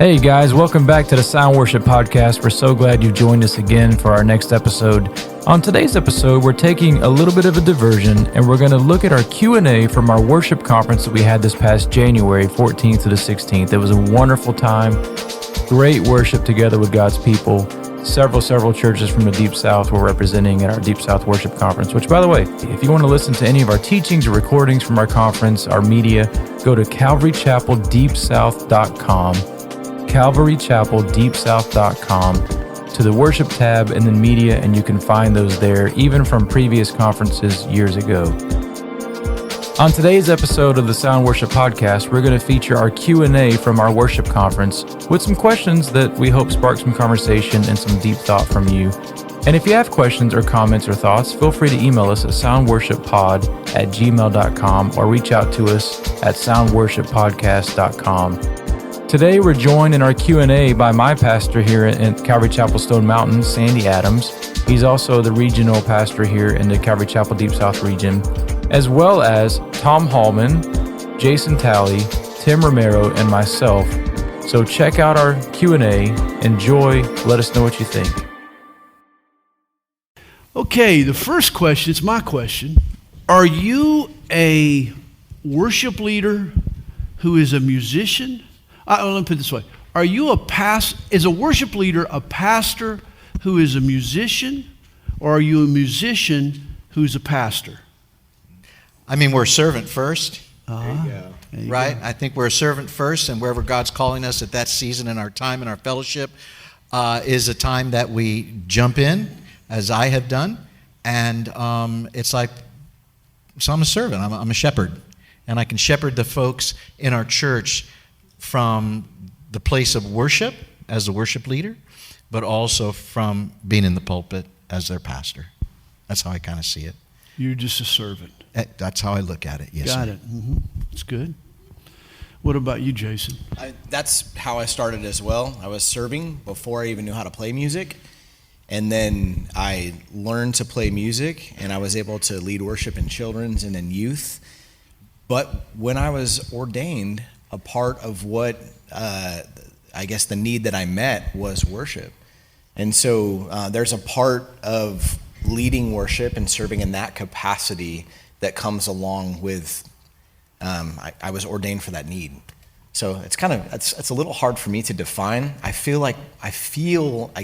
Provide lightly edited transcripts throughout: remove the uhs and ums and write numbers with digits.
Hey guys, welcome back to the Sound Worship Podcast. We're so glad you've joined us again for our next episode. On today's episode, we're taking a little bit of a diversion and we're going to look at our Q&A from our worship conference that we had this past January 14th to the 16th. It was a wonderful time, great worship together with God's people. Several churches from the Deep South were representing at our Deep South Worship Conference, which, by the way, if you want to listen to any of our teachings or recordings from our conference, our media, go to calvarychapeldeepsouth.com. calvarychapeldeepsouth.com to the worship tab and then media, and you can find those there, even from previous conferences years ago. On today's episode of the Sound Worship Podcast, we're going to feature our Q&A from our worship conference with some questions that we hope spark some conversation and some deep thought from you. And if you have questions or comments or thoughts, feel free to email us at soundworshippod@gmail.com or reach out to us at soundworshippodcast.com. Today, we're joined in our Q&A by my pastor here at Calvary Chapel Stone Mountain, Sandy Adams. He's also the regional pastor here in the Calvary Chapel Deep South region, as well as Tom Hallman, Jason Talley, Tim Romero, and myself. So check out our Q&A, enjoy, let us know what you think. Okay, the first question, it's my question. Are you a worship leader who is a musician? Let me put it this way. Are you is a worship leader a pastor who is a musician, or are you a musician who's a pastor? I mean, we're a servant first, There you right? go. I think we're a servant first, and wherever God's calling us at that season in our time in our fellowship is a time that we jump in, as I have done, and it's like, so I'm a servant, I'm a shepherd, and I can shepherd the folks in our church from the place of worship as a worship leader, but also from being in the pulpit as their pastor. That's how I kind of see it. You're just a servant. That's how I look at it, yes. Got sir. it. Mm-hmm. That's good. What about you, Jason? That's how I started as well. I was serving before I even knew how to play music. And then I learned to play music, and I was able to lead worship in children's and in youth. But when I was ordained, a part of what I guess the need that I met was worship. And so there's a part of leading worship and serving in that capacity that comes along with I was ordained for that need. So it's it's a little hard for me to define. I feel I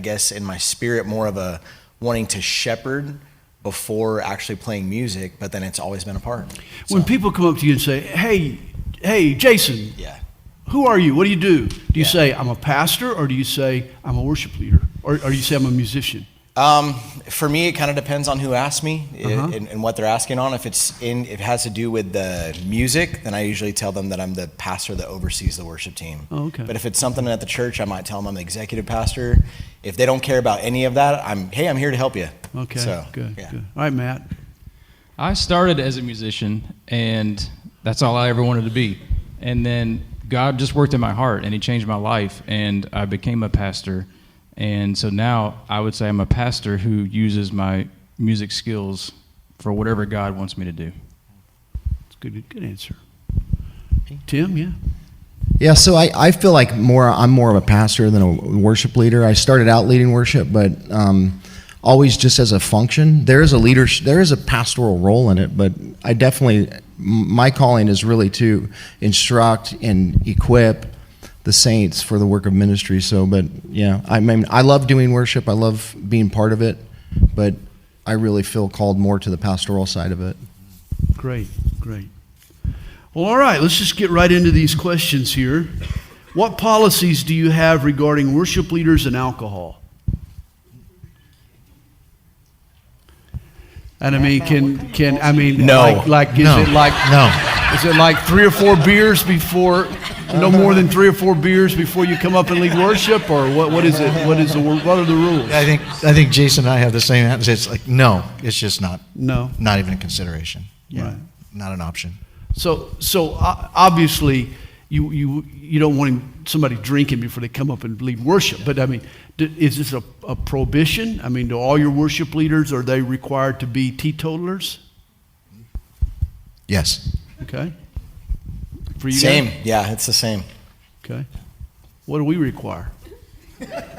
guess in my spirit more of a wanting to shepherd before actually playing music, but then it's always been a part. When people come up to you and say, hey, Jason, Yeah. who are you? What do you do? Do you say, I'm a pastor, or do you say, I'm a worship leader? Or do you say, I'm a musician? For me, it kind of depends on who asks me and what they're asking on. If it has to do with the music, then I usually tell them that I'm the pastor that oversees the worship team. Oh, okay. But if it's something at the church, I might tell them I'm the executive pastor. If they don't care about any of that, I'm here to help you. Okay, So, good. yeah. All right, Matt. I started as a musician, and that's all I ever wanted to be. And then God just worked in my heart, and He changed my life, and I became a pastor. And so now I would say I'm a pastor who uses my music skills for whatever God wants me to do. That's good answer. Tim, yeah? Yeah, so I feel like I'm more of a pastor than a worship leader. I started out leading worship, but always just as a function. There is a pastoral role in it, but my calling is really to instruct and equip the saints for the work of ministry. So, but yeah, I mean, I love doing worship. I love being part of it, but I really feel called more to the pastoral side of it. Great. Well, all right, let's just get right into these questions here. What policies do you have regarding worship leaders and alcohol? And I mean, No. Is it like 3 or 4 beers before? No more than 3 or 4 beers before you come up and lead worship, or what is it? What are the rules? I think Jason and I have the same answer. It's like, no, it's just not even a consideration. Yeah, Right. Not an option. So obviously, you don't want somebody drinking before they come up and lead worship. But I mean, is this a prohibition? I mean, do all your worship leaders, are they required to be teetotalers? Yes. Okay. For you Same. guys? Yeah, it's the same. Okay. What do we require?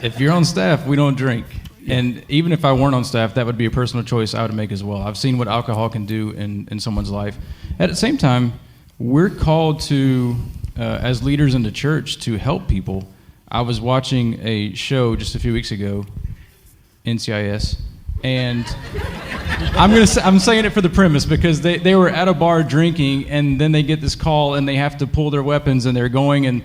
If you're on staff, we don't drink. And even if I weren't on staff, that would be a personal choice I would make as well. I've seen what alcohol can do in someone's life. At the same time, we're called to, as leaders in the church, to help people. I was watching a show just a few weeks ago, NCIS, and I'm saying it for the premise because they were at a bar drinking, and then they get this call and they have to pull their weapons and they're going and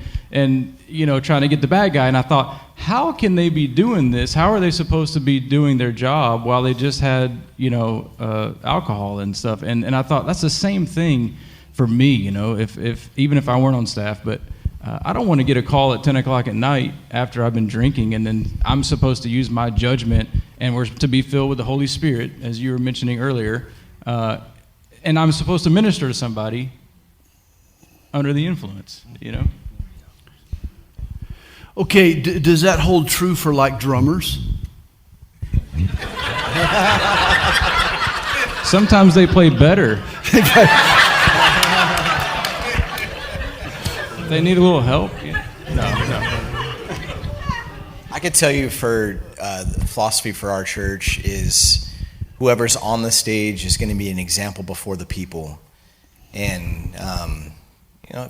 trying to get the bad guy. And I thought, how can they be doing this? How are they supposed to be doing their job while they just had alcohol and stuff? And I thought that's the same thing for me. If even if I weren't on staff, but I don't want to get a call at 10 o'clock at night after I've been drinking, and then I'm supposed to use my judgment, and we're to be filled with the Holy Spirit, as you were mentioning earlier, and I'm supposed to minister to somebody under the influence, Okay, does that hold true for like drummers? Sometimes they play better. They need a little help. No. I could tell you for the philosophy for our church is whoever's on the stage is going to be an example before the people. And,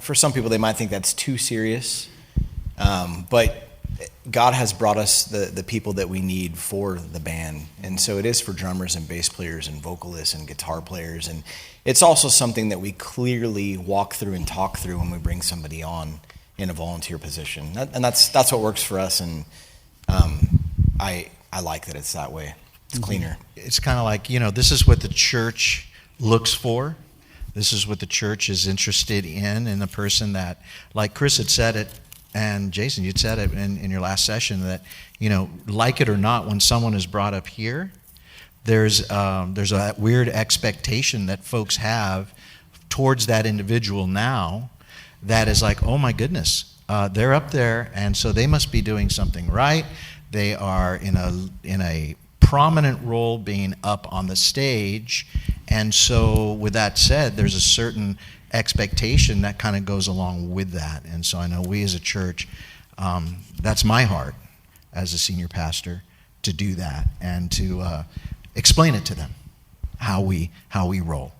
for some people, they might think that's too serious. But God has brought us the people that we need for the band. And so it is for drummers and bass players and vocalists and guitar players. And it's also something that we clearly walk through and talk through when we bring somebody on in a volunteer position. And that's what works for us. And I like that it's that way. It's cleaner. It's kind of like, this is what the church looks for. This is what the church is interested in the person that, like Chris had said it, and Jason, you'd said it in your last session that, like it or not, when someone is brought up here, there's a weird expectation that folks have towards that individual now that is like, oh my goodness, they're up there, and so they must be doing something right. They are in a prominent role being up on the stage, and so with that said, there's a certain expectation that kind of goes along with that. And so I know we as a church, that's my heart as a senior pastor, to do that and to explain it to them how we roll.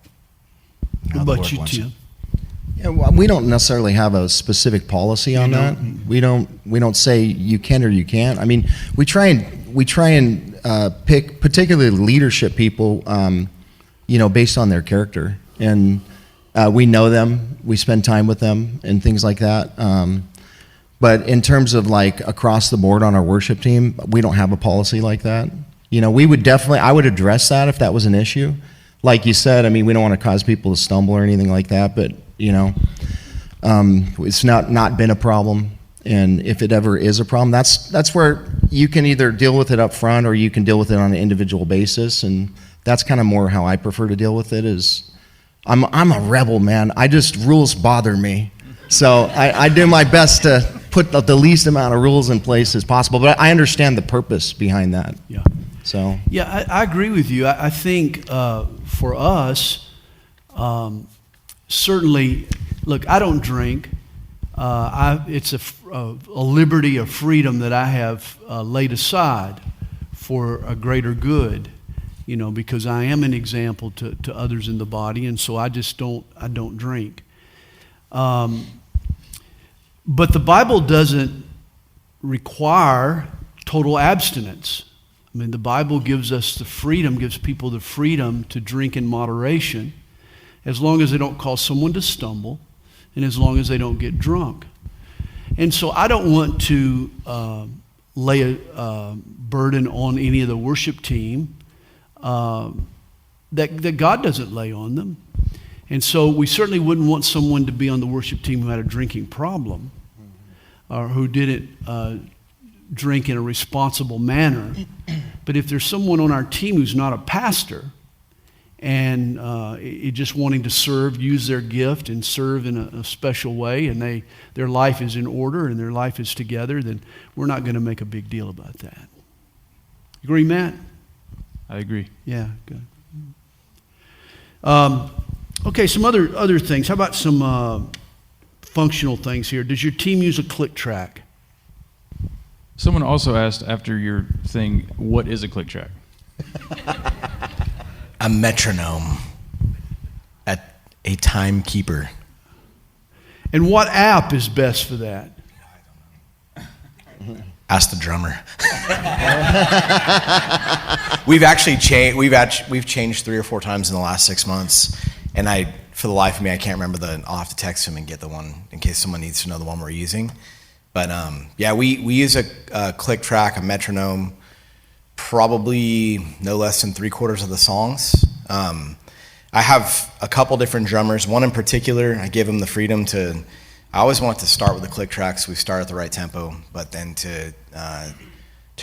What about you, Tim? Yeah, well, we don't necessarily have a specific policy on that. We don't say you can or you can't. I mean, we try and pick particularly leadership people, based on their character, and we know them, we spend time with them, and things like that. But in terms of like across the board on our worship team, we don't have a policy like that. I would address that if that was an issue. Like you said, I mean, we don't want to cause people to stumble or anything like that, but it's not been a problem. And if it ever is a problem, that's where you can either deal with it up front or you can deal with it on an individual basis. And that's kind of more how I prefer to deal with it. Is I'm a rebel, man. Rules bother me. So I do my best to put the least amount of rules in place as possible. But I understand the purpose behind that. Yeah. So yeah, I agree with you. I think for us, certainly, look, I don't drink. It's a liberty, a freedom that I have laid aside for a greater good, because I am an example to others in the body, and so I don't drink. But the Bible doesn't require total abstinence. I mean, the Bible gives people the freedom to drink in moderation, as long as they don't cause someone to stumble, and as long as they don't get drunk. And so I don't want to lay a burden on any of the worship team that God doesn't lay on them. And so we certainly wouldn't want someone to be on the worship team who had a drinking problem or who didn't drink in a responsible manner. But if there's someone on our team who's not a pastor and just wanting to serve, use their gift and serve in a special way, and their life is in order and their life is together, then we're not going to make a big deal about that. Agree, Matt? I agree. Yeah, good. Okay, some other things. How about some functional things here? Does your team use a click track? Someone also asked after your thing, what is a click track? A metronome, a timekeeper. And what app is best for that? Ask the drummer. We've actually we've changed 3 or 4 times in the last 6 months, and for the life of me, I can't remember I'll have to text him and get the one in case someone needs to know the one we're using. But yeah, we use a click track, a metronome, probably no less than 3/4 of the songs. I have a couple different drummers. One in particular, I give him the freedom to. I always want to start with the click track, so we start at the right tempo, but then to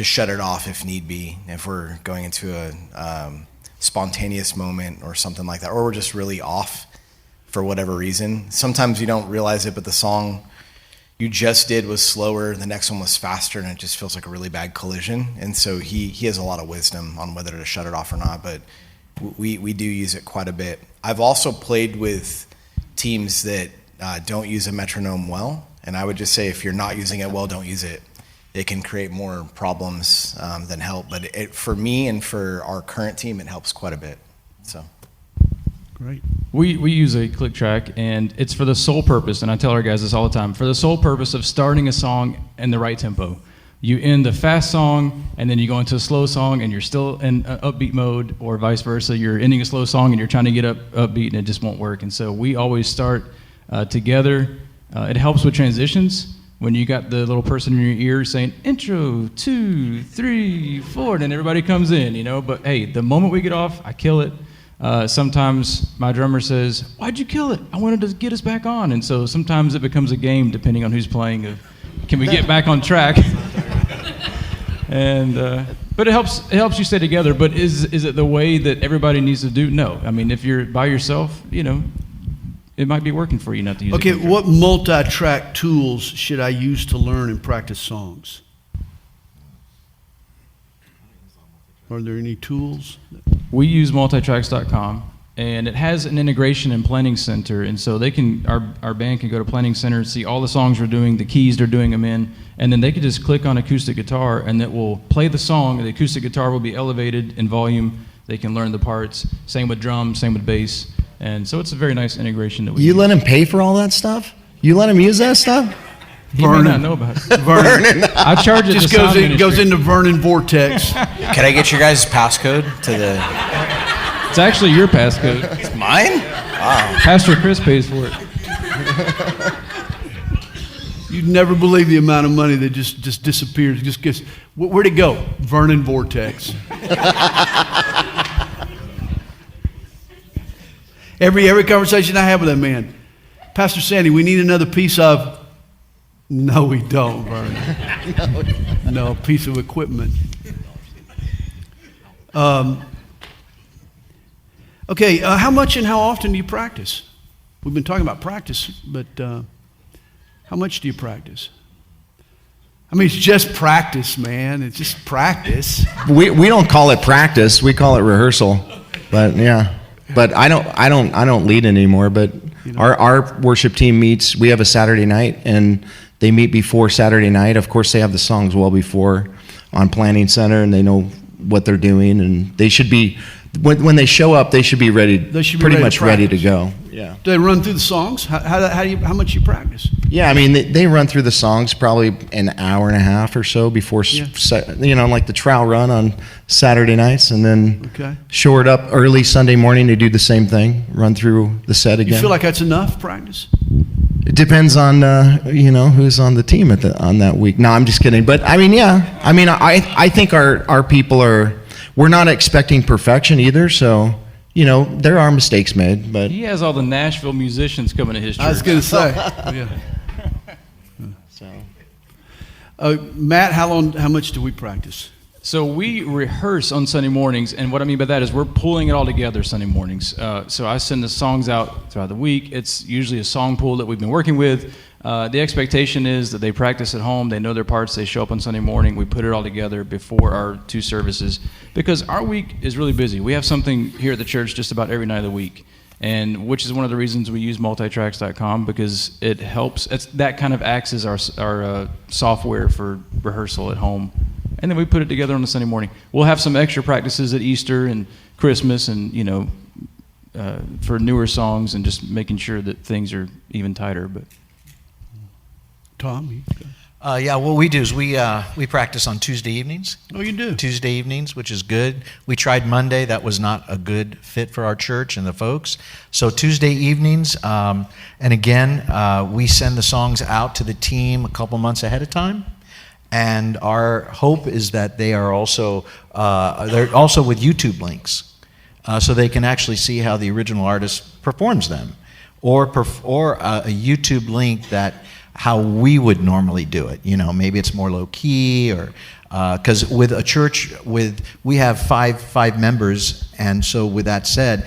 shut it off if need be, if we're going into a spontaneous moment or something like that, or we're just really off for whatever reason. Sometimes you don't realize it, but the song you just did was slower, the next one was faster, and it just feels like a really bad collision. And so he has a lot of wisdom on whether to shut it off or not, but we do use it quite a bit. I've also played with teams that don't use a metronome well, and I would just say if you're not using it well, don't use it. It can create more problems than help, but for me and for our current team, it helps quite a bit. So, great. We use a click track, and it's for the sole purpose, and I tell our guys this all the time, for the sole purpose of starting a song in the right tempo. You end a fast song, and then you go into a slow song, and you're still in upbeat mode, or vice versa. You're ending a slow song, and you're trying to get upbeat, and it just won't work. And so we always start together. It helps with transitions. When you got the little person in your ear saying, intro, 2, 3, 4, then everybody comes in, But hey, the moment we get off, I kill it. Sometimes my drummer says, why'd you kill it? I wanted to get us back on. And so sometimes it becomes a game depending on who's playing of, can we get back on track? And but it helps you stay together. But is it the way that everybody needs to do? No. I mean, if you're by yourself, it might be working for you not to use it. Okay, what multi-track tools should I use to learn and practice songs? Are there any tools? We use multitracks.com, and it has an integration in Planning Center, and so our band can go to Planning Center and see all the songs we're doing, the keys they're doing them in, and then they can just click on acoustic guitar, and it will play the song, and the acoustic guitar will be elevated in volume. They can learn the parts. Same with drums, same with bass. And so it's a very nice integration that we use. let him pay for all that stuff? You let him use that stuff? He may not know about it. Vernon. I charge it just to goes into Vernon Vortex. Can I get your guys' passcode to the... It's actually your passcode. It's mine? Wow. Pastor Chris pays for it. You'd never believe the amount of money that just disappears. Just gets, where'd it go? Vernon Vortex. Every conversation I have with that man, Pastor Sandy, we need another piece of... No, we don't, Vernon. No, piece of equipment. Okay, how much and how often do you practice? We've been talking about practice, but how much do you practice? I mean, it's just practice, man. It's just practice. We don't call it practice. We call it rehearsal. But yeah. But I don't lead anymore. But our worship team meets. We have a Saturday night, and they meet before Saturday night. Of course, they have the songs well before on Planning Center, and they know what they're doing, and they should be. When they show up, they should be ready. They should be pretty much ready to go. Yeah. Do they run through the songs? How much you practice? Yeah, I mean they run through the songs probably an hour and a half or so before, like the trial run on Saturday nights, and then shore it up early Sunday morning. They do the same thing, run through the set again. You feel like that's enough practice? It depends on who's on the team on that week. No, I'm just kidding. But I mean, yeah, I mean I think our people are. We're not expecting perfection either, so there are mistakes made. But he has all the Nashville musicians coming to his church. I was going to say, yeah. So, Matt, how much do we practice? So we rehearse on Sunday mornings, and what I mean by that is we're pulling it all together Sunday mornings. So I send the songs out throughout the week. It's usually a song pool that we've been working with. The expectation is that they practice at home, they know their parts, they show up on Sunday morning, we put it all together before our 2 services, because our week is really busy. We have something here at the church just about every night of the week, and which is one of the reasons we use multitracks.com, because it helps. That kind of acts as our software for rehearsal at home, and then we put it together on a Sunday morning. We'll have some extra practices at Easter and Christmas, and for newer songs, and just making sure that things are even tighter. But Tom? What we do is we practice on Tuesday evenings. Oh, you do? Tuesday evenings, which is good. We tried Monday. That was not a good fit for our church and the folks. So Tuesday evenings, and again, we send the songs out to the team a couple months ahead of time. And our hope is that they are also they're also with YouTube links, so they can actually see how the original artist performs them, or a YouTube link that how we would normally do it. Maybe it's more low key, or because with a church we have five members, and so with that said,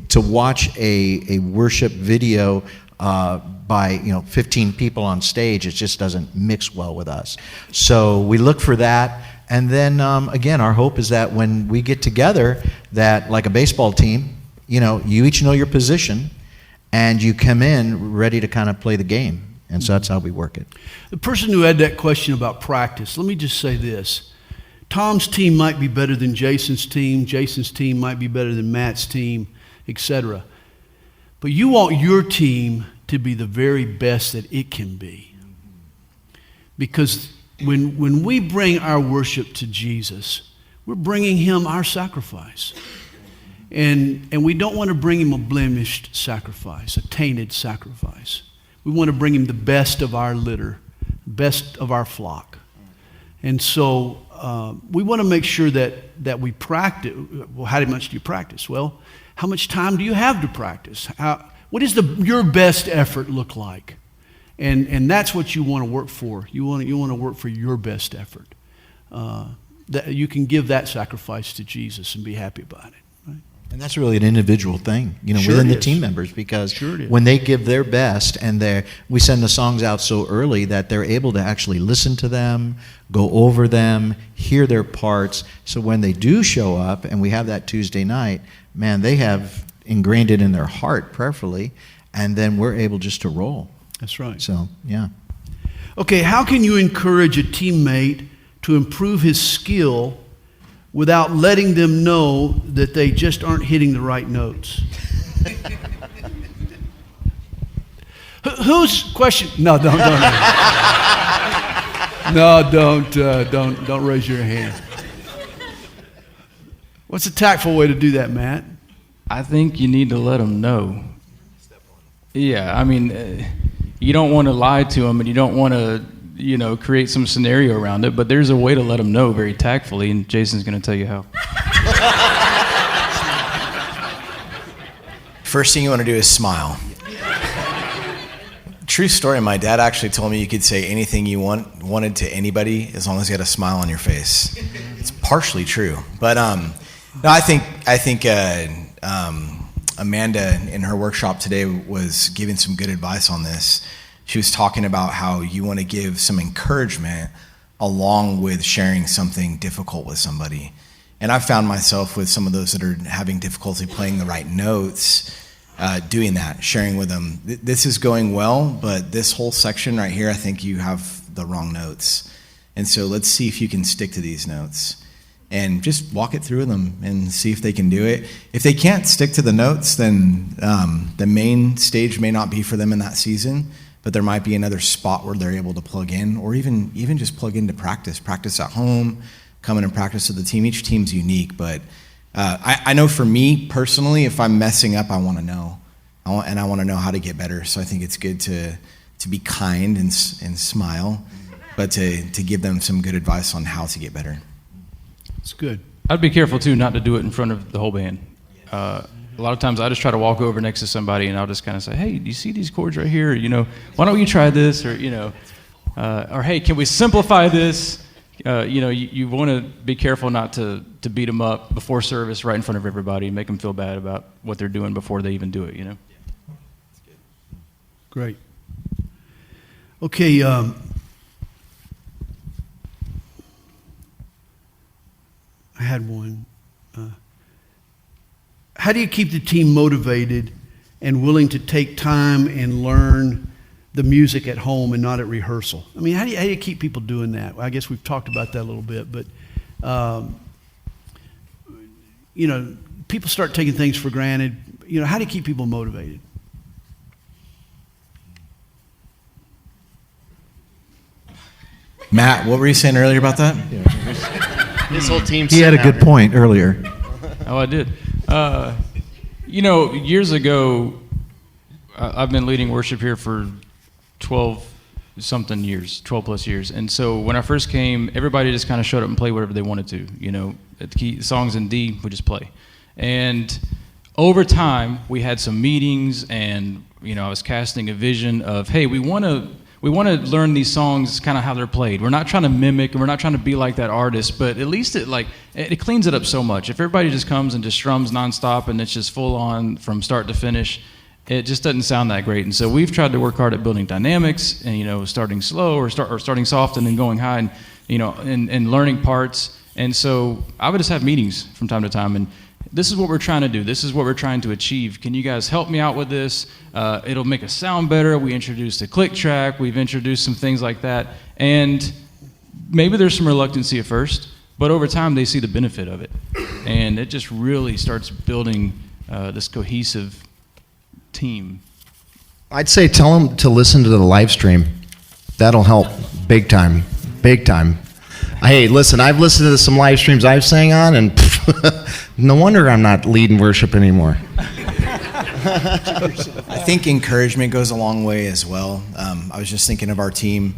to watch a worship video by 15 people on stage, it just doesn't mix well with us. So we look for that, and then again, our hope is that when we get together, that like a baseball team, you each know your position, and you come in ready to kind of play the game. And so that's how we work it. The person who had that question about practice, let me just say this. Tom's team might be better than Jason's team. Jason's team might be better than Matt's team, etc. But you want your team to be the very best that it can be. Because when we bring our worship to Jesus, we're bringing him our sacrifice. And we don't want to bring him a blemished sacrifice, a tainted sacrifice. We want to bring him the best of our litter, best of our flock. And so we want to make sure that we practice. Well, how much do you practice? Well, how much time do you have to practice? What does your best effort look like? And that's what you want to work for. You want to work for your best effort. That you can give that sacrifice to Jesus and be happy about it. And that's really an individual thing, Sure within it the is. team members, because Sure it is. when they give their best, and we send the songs out so early that they're able to actually listen to them, go over them, hear their parts. So when they do show up and we have that Tuesday night, man, they have ingrained it in their heart prayerfully, and then we're able just to roll. That's right. So, yeah. Okay, how can you encourage a teammate to improve his skill without letting them know that they just aren't hitting the right notes? Whose question? No, don't. No, don't raise your hand. What's a tactful way to do that, Matt? I think you need to let them know. Yeah, I mean, you don't want to lie to them, and you don't want to create some scenario around it, but there's a way to let them know very tactfully, and Jason's going to tell you how. First thing you want to do is smile. True story, my dad actually told me you could say anything you wanted to anybody as long as you had a smile on your face. It's partially true, but no, I think Amanda in her workshop today was giving some good advice on this. She was talking about how you want to give some encouragement along with sharing something difficult with somebody. And I've found myself with some of those that are having difficulty playing the right notes, doing that, sharing with them, this is going well, but this whole section right here, I think you have the wrong notes. And so let's see if you can stick to these notes. And just walk it through them and see if they can do it. If they can't stick to the notes, then the main stage may not be for them in that season. But there might be another spot where they're able to plug in, or even just plug into practice at home, come in and practice with the team. Each team's unique, but I know for me personally, if I'm messing up, I want to know, and I want to know how to get better. So I think it's good to be kind and smile, but to give them some good advice on how to get better. It's good. I'd be careful too not to do it in front of the whole band. A lot of times I just try to walk over next to somebody and I'll just kind of say, hey, do you see these chords right here? Why don't you try this? Or, or hey, can we simplify this? You want to be careful not to beat them up before service right in front of everybody and make them feel bad about what they're doing before they even do it, Great. Okay, I had one. How do you keep the team motivated and willing to take time and learn the music at home and not at rehearsal? I mean, how do you keep people doing that? Well, I guess we've talked about that a little bit, but people start taking things for granted. How do you keep people motivated? Matt, what were you saying earlier about that? This whole team. He had a good point earlier. Oh, I did. Years ago, I've been leading worship here for 12 plus years. And so when I first came, everybody just kind of showed up and played whatever they wanted to. The key songs in D, we just play. And over time, we had some meetings, and I was casting a vision of, hey, we want to learn these songs kind of how they're played. We're not trying to mimic, and we're not trying to be like that artist, but at least it cleans it up so much. If everybody just comes and just strums nonstop and it's just full on from start to finish, it just doesn't sound that great. And so we've tried to work hard at building dynamics and starting slow or starting soft and then going high, and and learning parts. And so I would just have meetings from time to time, and this is what we're trying to do. This is what we're trying to achieve. Can you guys help me out with this? It'll make us sound better. We introduced a click track. We've introduced some things like that. And maybe there's some reluctancy at first, but over time they see the benefit of it. And it just really starts building this cohesive team. I'd say tell them to listen to the live stream. That'll help big time, big time. Hey, listen, I've listened to some live streams I've sang on, and no wonder I'm not leading worship anymore. I think encouragement goes a long way as well. I was just thinking of our team.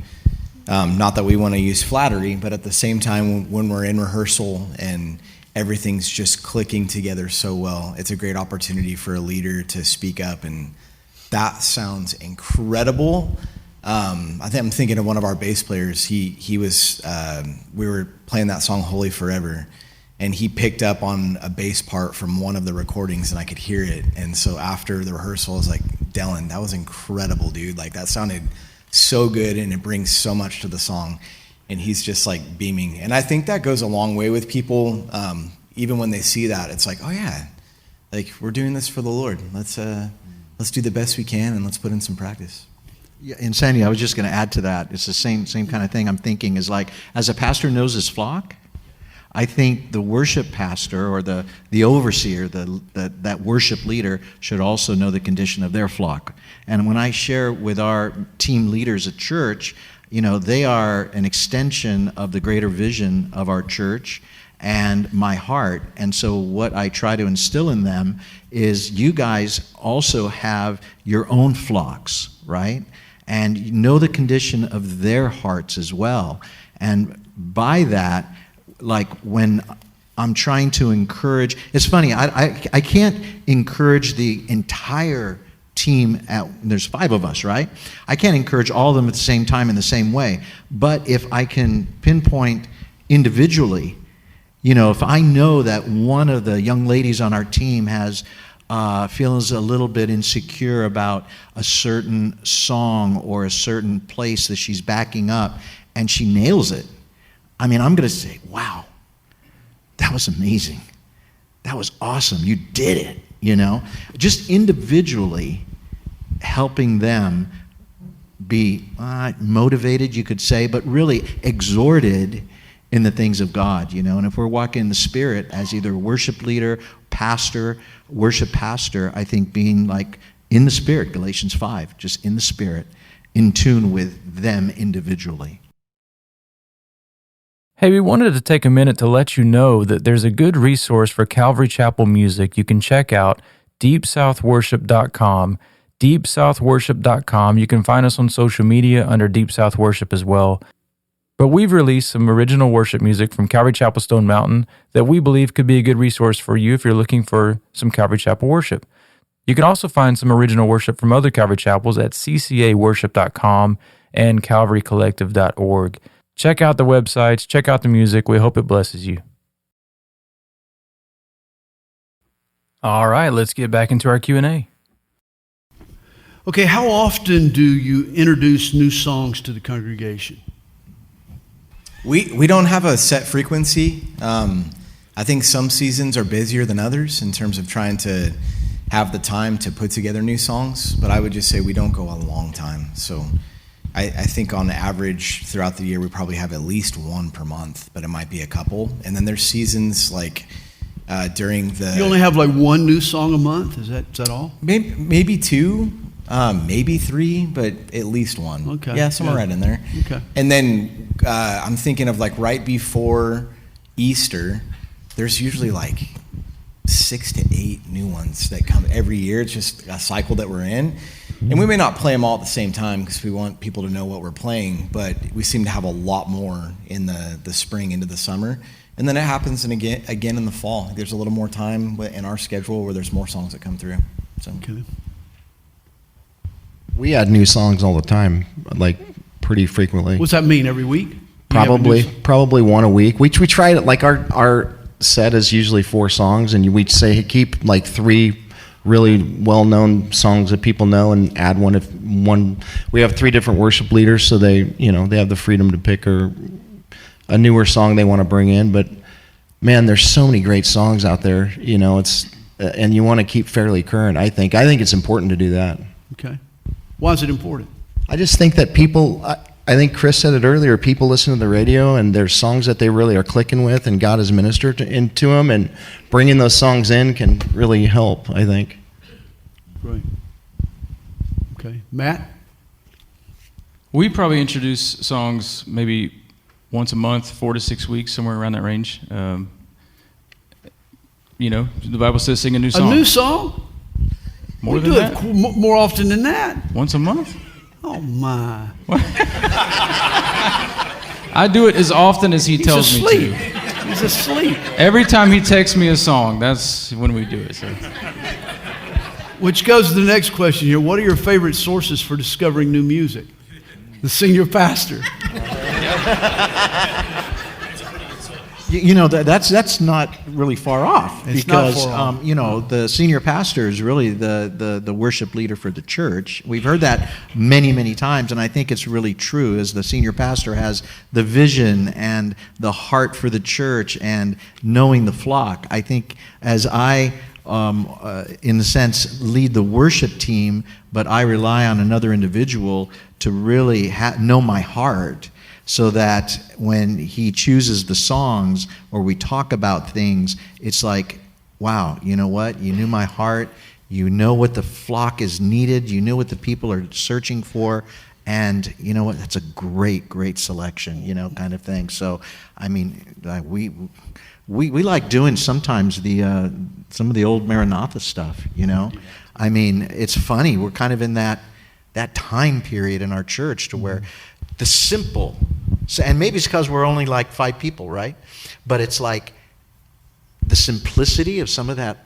Not that we want to use flattery, but at the same time, when we're in rehearsal and everything's just clicking together so well, it's a great opportunity for a leader to speak up, and that sounds incredible. I think I'm thinking of one of our bass players. He was we were playing that song "Holy Forever," and he picked up on a bass part from one of the recordings, and I could hear it. And so after the rehearsal, I was like, "Dylan, that was incredible, dude! Like that sounded so good, and it brings so much to the song." And he's just like beaming. And I think that goes a long way with people. Even when they see that, it's like, "Oh yeah, like we're doing this for the Lord. Let's do the best we can, and let's put in some practice." Yeah, and Sandy, I was just going to add to that. It's the same kind of thing I'm thinking is like, as a pastor knows his flock, I think the worship pastor or the overseer, that worship leader should also know the condition of their flock. And when I share with our team leaders at church, they are an extension of the greater vision of our church and my heart. And so what I try to instill in them is you guys also have your own flocks, right? And you know the condition of their hearts as well. And by that, like when I'm trying to encourage, it's funny, I can't encourage the entire team there's 5 of us, right? I can't encourage all of them at the same time in the same way. But if I can pinpoint individually, if I know that one of the young ladies on our team feels a little bit insecure about a certain song or a certain place that she's backing up, and she nails it, I'm going to say, wow, that was amazing. That was awesome. You did it, Just individually helping them be motivated, you could say, but really exhorted in the things of God, And if we're walking in the Spirit as either worship leader, pastor, worship pastor, I think being like in the Spirit, Galatians 5, just in the Spirit, in tune with them individually. Hey, we wanted to take a minute to let you know that there's a good resource for Calvary Chapel music. You can check out deepsouthworship.com. deepsouthworship.com. You can find us on social media under Deep South Worship as well. But we've released some original worship music from Calvary Chapel Stone Mountain that we believe could be a good resource for you if you're looking for some Calvary Chapel worship. You can also find some original worship from other Calvary Chapels at ccaworship.com and calvarycollective.org. Check out the websites, check out the music. We hope it blesses you. All right, let's get back into our Q&A. Okay, how often do you introduce new songs to the congregation? We don't have a set frequency. I think some seasons are busier than others in terms of trying to have the time to put together new songs, but I would just say we don't go a long time. So I think on average throughout the year we probably have at least one per month, but it might be a couple. And then there's seasons like during the... You only have like one new song a month? Is that all? Maybe two, maybe three, but at least one. Okay. Yeah, somewhere right in there. Okay. And then I'm thinking of like right before Easter, there's usually like 6 to 8 new ones that come every year. It's just a cycle that we're in. And we may not play them all at the same time because we want people to know what we're playing, but we seem to have a lot more in the spring into the summer. And then it happens again in the fall. There's a little more time in our schedule where there's more songs that come through. So. Okay. We add new songs all the time, like pretty frequently. What's that mean, every week? Probably one a week. We try it, like our set is usually 4 songs, and we say keep like 3 really well-known songs that people know and add one. If one, we have 3 different worship leaders, so they have the freedom to pick a newer song they want to bring in. But man, there's so many great songs out there. It's and you want to keep fairly current. I think it's important to do that. Okay. Why is it important? I just think that people. I think Chris said it earlier, people listen to the radio and there's songs that they really are clicking with and God has ministered into them, and bringing those songs in can really help, I think. Right. Okay. Matt? We probably introduce songs maybe once a month, 4 to 6 weeks, somewhere around that range. The Bible says sing a new song. A new song? More we than do that? it more often than that. Once a month? Oh, my. I do it as often as he tells me to. He's asleep. Every time he texts me a song, that's when we do it. So. Which goes to the next question here. What are your favorite sources for discovering new music? The senior pastor. That's not really far off. It's because not far off. The senior pastor is really the worship leader for the church. We've heard that many times, and I think it's really true. As the senior pastor has the vision and the heart for the church and knowing the flock, I think as I in a sense lead the worship team, but I rely on another individual to really know my heart, so that when he chooses the songs or we talk about things, it's like, wow, you know what? You knew my heart. You know what the flock is needed. You know what the people are searching for. And you know what? That's a great selection, kind of thing. So, I mean, we like doing sometimes some of the old Maranatha stuff, I mean, it's funny. We're kind of in that time period in our church to where the simple, and maybe it's because we're only like 5 people, right? But it's like the simplicity of some of that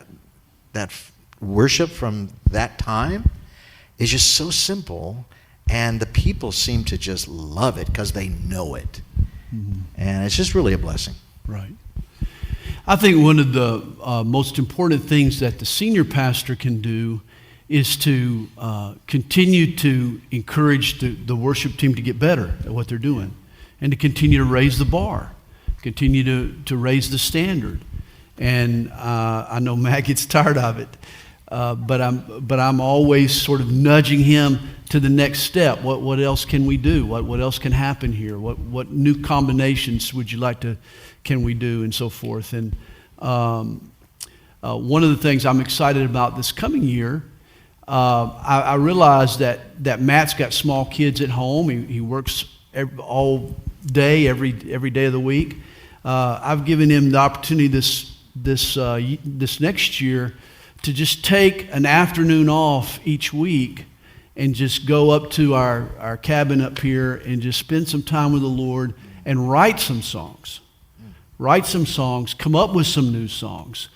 worship from that time is just so simple, and the people seem to just love it because they know it. Mm-hmm. And it's just really a blessing. Right. I think one of the most important things that the senior pastor can do is to continue to encourage the worship team to get better at what they're doing, and to continue to raise the bar, continue to raise the standard. And I know Matt gets tired of it, but I'm always sort of nudging him to the next step. What else can we do? What else can happen here? What new combinations would you like can we do, and so forth. And one of the things I'm excited about this coming year, I realize that Matt's got small kids at home. He works all day, every day of the week. I've given him the opportunity this next year to just take an afternoon off each week and just go up to our cabin up here and just spend some time with the Lord and write some songs. Come up with some new songs.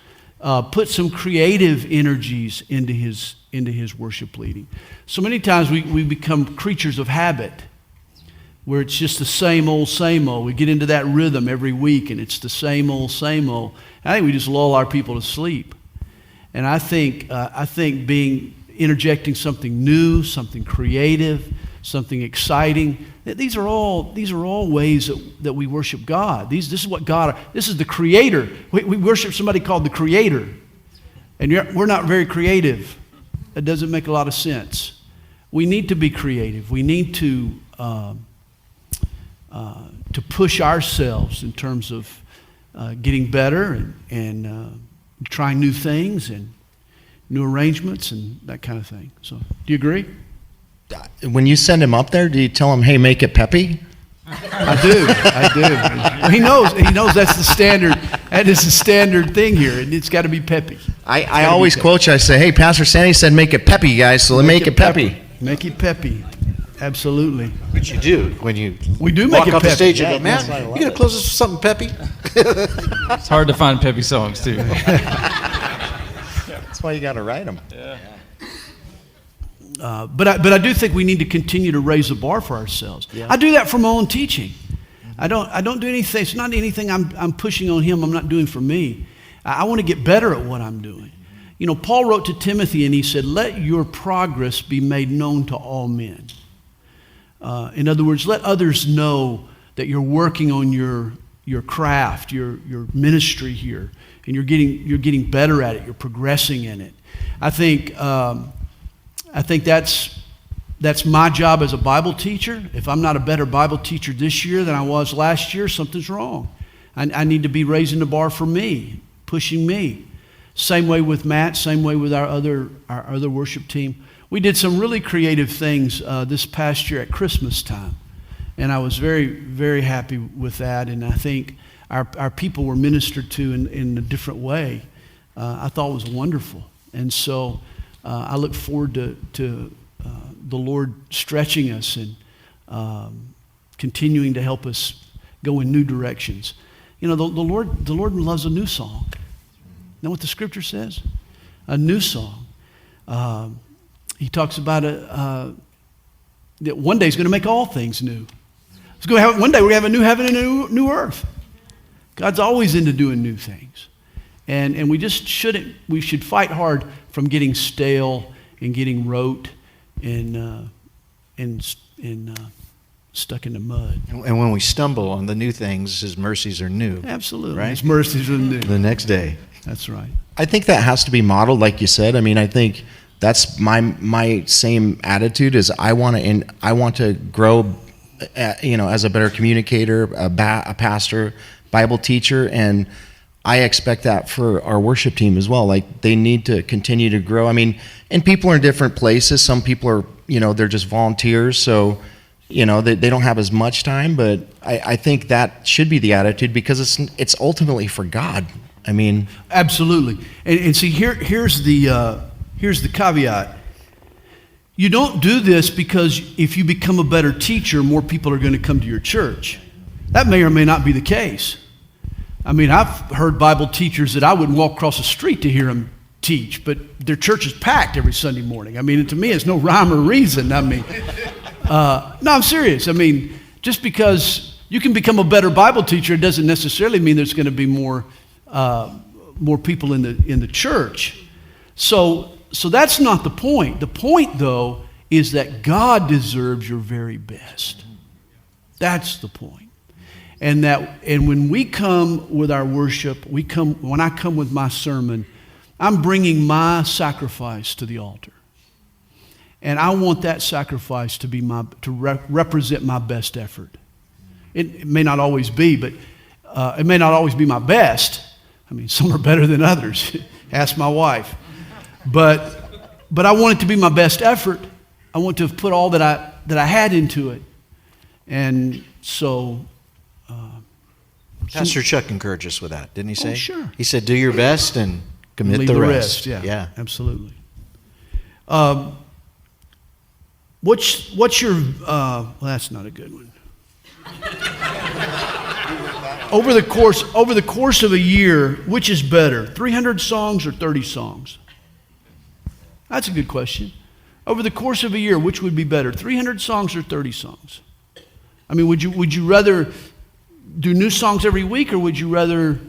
Put some creative energies into his worship leading. So many times we become creatures of habit, where it's just the same old. We get into that rhythm every week, and it's the same old. I think we just lull our people to sleep. And I think interjecting something new, something creative, something exciting. These are all ways that we worship God. This is what God. This is the Creator. We worship somebody called the Creator. And we're not very creative. That doesn't make a lot of sense. We need to be creative. We need to push ourselves in terms of getting better and trying new things and new arrangements and that kind of thing. So, do you agree? When you send him up there, do you tell him, hey, make it peppy? I do. He knows that's the standard. That is the standard thing here, and it's got to be peppy. I always quote you. I say, hey, Pastor Sandy said make it peppy, guys, so make it peppy. Make it peppy. Absolutely. Which you do when you We do walk make it off the peppy. stage. You Yeah, go, man, that's why I love you gonna it." close us with something peppy? It's hard to find peppy songs, too. That's why you got to write them. But I do think we need to continue to raise the bar for ourselves. Yeah. I do that for my own teaching. I don't do anything. It's not anything I'm pushing on him. I'm not doing for me. I want to get better at what I'm doing. You know, Paul wrote to Timothy and he said, "Let your progress be made known to all men." In other words, let others know that you're working on your craft, your ministry here, and you're getting better at it. You're progressing in it. I think that's my job as a Bible teacher. If I'm not a better Bible teacher this year than I was last year, something's wrong. I need to be raising the bar for me, pushing me. Same way with Matt, same way with our other worship team. We did some really creative things this past year at Christmas time. And I was very, very happy with that. And I think our people were ministered to in a different way. I thought it was wonderful. And so I look forward to the Lord stretching us and continuing to help us go in new directions. You know, the Lord loves a new song. You know what the scripture says? A new song. He talks about that one day he's going to make all things new. One day we're going to have a new heaven and a new earth. God's always into doing new things. And we just we should fight hard from getting stale and getting rote and stuck in the mud. And when we stumble on the new things, His mercies are new. Absolutely. Right? His mercies are new. The next day. That's right. I think that has to be modeled, like you said. I mean, I think that's my same attitude. Is I want to grow, as a better communicator, a pastor, Bible teacher, and I expect that for our worship team as well. Like, they need to continue to grow. I mean, and people are in different places. Some people are, they're just volunteers, so they don't have as much time. But I think that should be the attitude, because it's ultimately for God. I mean, absolutely. And see, here's the caveat. You don't do this because if you become a better teacher, more people are going to come to your church. That may or may not be the case. I mean, I've heard Bible teachers that I wouldn't walk across the street to hear them teach, but their church is packed every Sunday morning. I mean, to me, it's no rhyme or reason. I mean, no, I'm serious. I mean, just because you can become a better Bible teacher, it doesn't necessarily mean there's going to be more people in the church. So that's not the point. The point, though, is that God deserves your very best. That's the point. And when we come with our worship, when I come with my sermon, I'm bringing my sacrifice to the altar. And I want that sacrifice to be represent my best effort. It may not always be, but it may not always be my best. I mean, some are better than others. Ask my wife. But I want it to be my best effort. I want to have put all that I had into it. And so Pastor Chuck encouraged us with that, didn't he say? Oh, sure. He said, do your best and commit leave the rest. Yeah, absolutely. What's your, well, that's not a good one. Over the course of a year, which is better, 300 songs or 30 songs? That's a good question. Over the course of a year, which would be better, 300 songs or 30 songs? I mean, would you rather do new songs every week, or would you rather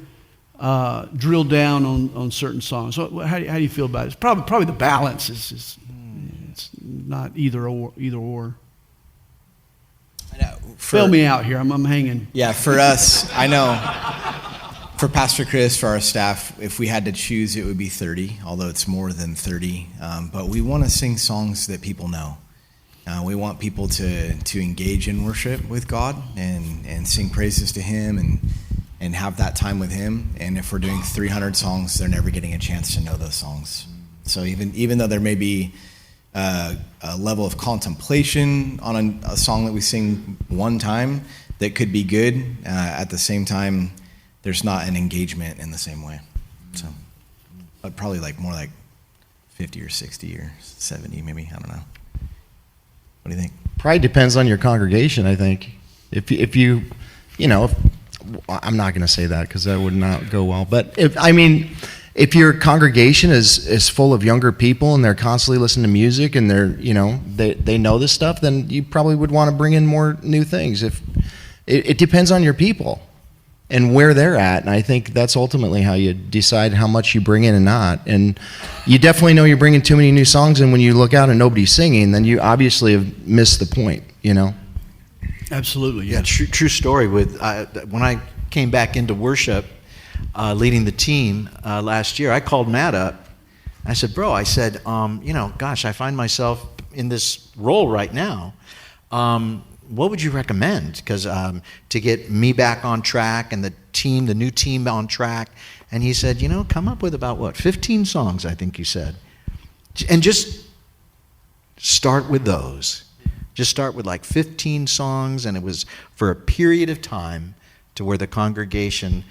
drill down on certain songs? So how do you feel about it? It's probably the balance is it's not either or. I know, Fill me out here. I'm hanging. Yeah, for us, I know. For Pastor Chris, for our staff, if we had to choose, it would be 30, although it's more than 30. But we want to sing songs that people know. We want people to engage in worship with God and sing praises to Him and have that time with Him. And if we're doing 300 songs, they're never getting a chance to know those songs. So even though there may be a level of contemplation on a song that we sing one time that could be good, at the same time, there's not an engagement in the same way. So, but probably more like 50 or 60 or 70 maybe, I don't know. What do you think? Probably depends on your congregation, I think. If you I'm not going to say that because that would not go well. But if your congregation is full of younger people and they're constantly listening to music and they know this stuff, then you probably would want to bring in more new things. If it depends on your people and where they're at, and I think that's ultimately how you decide how much you bring in and not. And you definitely know you're bringing too many new songs, and when you look out and nobody's singing, then you obviously have missed the point, Absolutely, Yeah, true story. With when I came back into worship, leading the team last year, I called Matt up. I said, "Bro," I said, gosh, I find myself in this role right now. What would you recommend? Because to get me back on track and the new team on track. And he said, come up with about 15 songs, I think you said. And just start with those. Just start with 15 songs, and it was for a period of time to where the congregation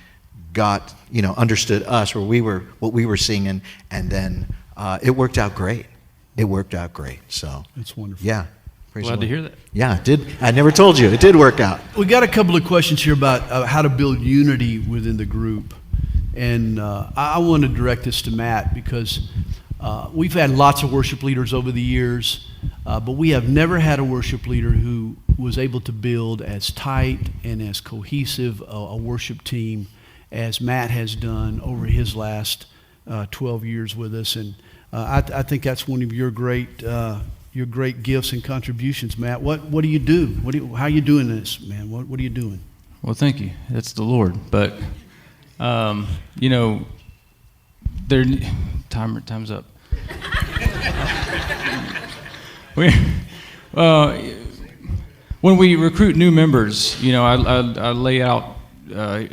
got, understood us, what we were singing, and then it worked out great. It worked out great. So that's wonderful. Yeah. Praise Glad to hear that. Yeah, it did. I never told you. It did work out. We got a couple of questions here about how to build unity within the group. And I want to direct this to Matt because we've had lots of worship leaders over the years, but we have never had a worship leader who was able to build as tight and as cohesive a worship team as Matt has done over his last 12 years with us. And I think that's one of your great gifts and contributions, Matt. What do you do? How are you doing this, man? What are you doing? Well, thank you. That's the Lord. But, time's up. When we recruit new members, I lay out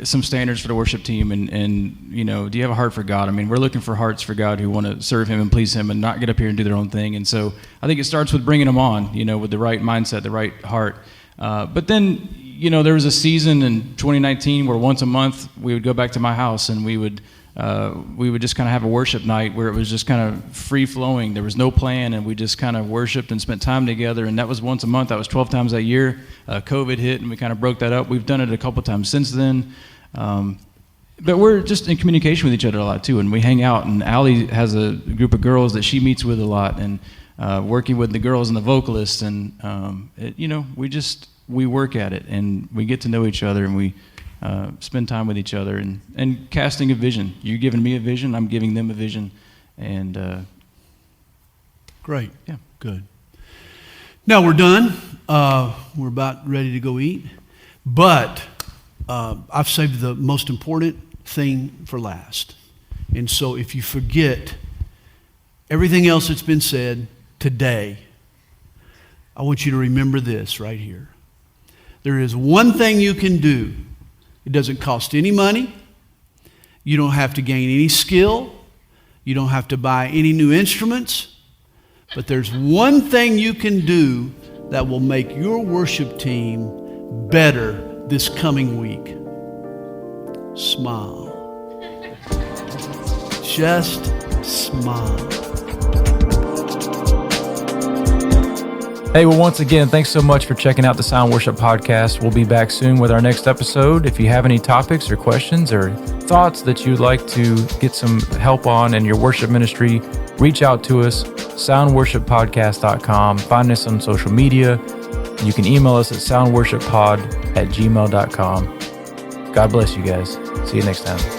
some standards for the worship team, and do you have a heart for God? We're looking for hearts for God who want to serve Him and please Him and not get up here and do their own thing. And so I think it starts with bringing them on, with the right mindset, the right heart. But then, there was a season in 2019 where once a month we would go back to my house and we would just kind of have a worship night where it was just kind of free flowing. There was no plan, and we just kind of worshiped and spent time together. And that was once a month. That was 12 times that year. COVID hit, and we kind of broke that up. We've done it a couple times since then. But we're just in communication with each other a lot too, and we hang out. And Allie has a group of girls that she meets with a lot, and working with the girls and the vocalists, and we work at it, and we get to know each other, and we spend time with each other, and casting a vision. You're giving me a vision, I'm giving them a vision, and great. Yeah, good. Now we're done. We're about ready to go eat, but I've saved the most important thing for last. And so if you forget everything else that's been said today, I want you to remember this right here. There is one thing you can do. It doesn't cost any money. You don't have to gain any skill. You don't have to buy any new instruments. But there's one thing you can do that will make your worship team better this coming week. Smile. Just smile. Hey, well, once again, thanks so much for checking out the Sound Worship Podcast. We'll be back soon with our next episode. If you have any topics or questions or thoughts that you'd like to get some help on in your worship ministry, reach out to us, soundworshippodcast.com. Find us on social media. You can email us at soundworshippod@gmail.com. God bless you guys. See you next time.